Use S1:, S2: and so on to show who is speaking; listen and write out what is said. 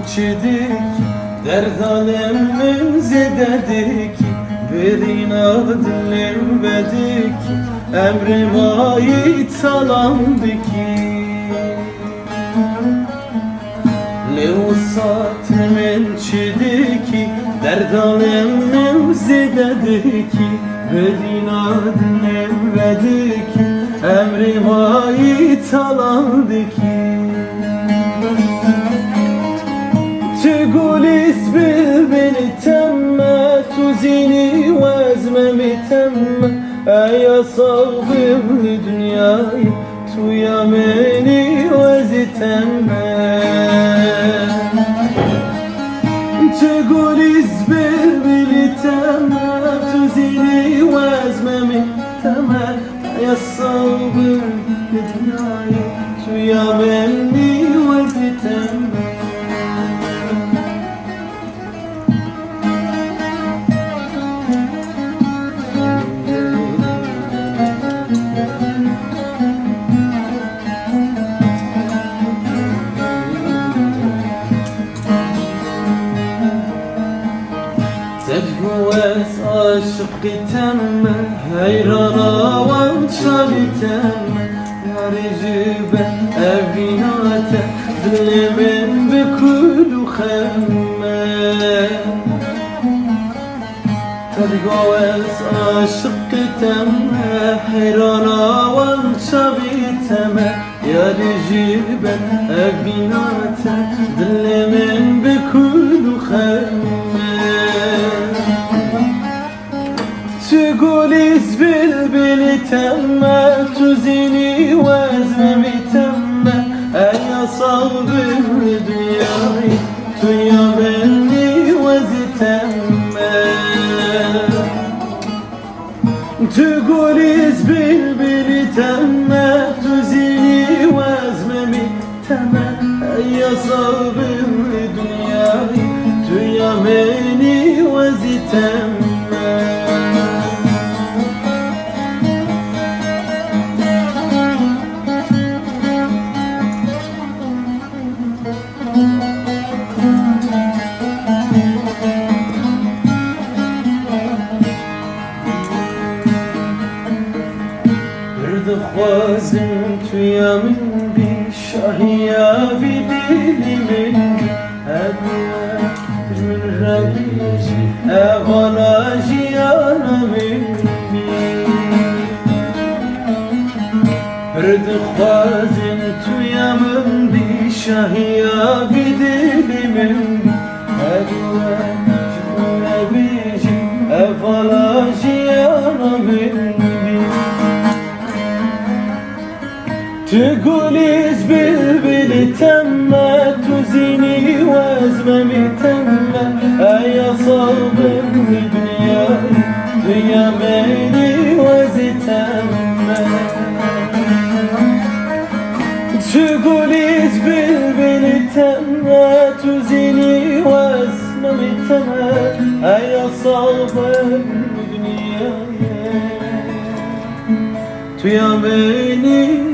S1: çidik derd alemin zededik Berina dilim bedik emrim ait salamdik Levsat men çidik derd alemin zededik Berina dilim bedik emrim ait salamdik تقول اصبر بني تم تزيني وازممي تم يا صابر لدنياي تو يا مني وزتم تقول اصبر بني تم تزيني وازممي تم يا صابر لدنياي تو يا مني وزتم تجوز عاشقي تم حيرانا وانشالي تم يا رجبة أبيناته ظلمن بكل خمة تجوز عاشقي تم حيرانا وانشالي تم يا رجبة أبيناته ظلمن بكل خمة تقول اصبر بلي تم تزيني وازممي تم يا صابر دنياي يا مني وزتم تقول اصبر بلي تم تزيني وازممي تم يا صابر دنياي يا مني وزتم خوازم تویا من بی شاهیا بی دلی من ابیات من ربیجی اغلا جیانا من بی برد خوازم تویا من بی شاهیا بی دلی من ابیات من ربیجی اغلا جیانا من تقول اصبر بلي تم تزيني وازممي تم يا صابر دنياي يا مالي وزتم تقول اصبر بلي تم تزيني وازممي تم يا صابر دنياي يا مالي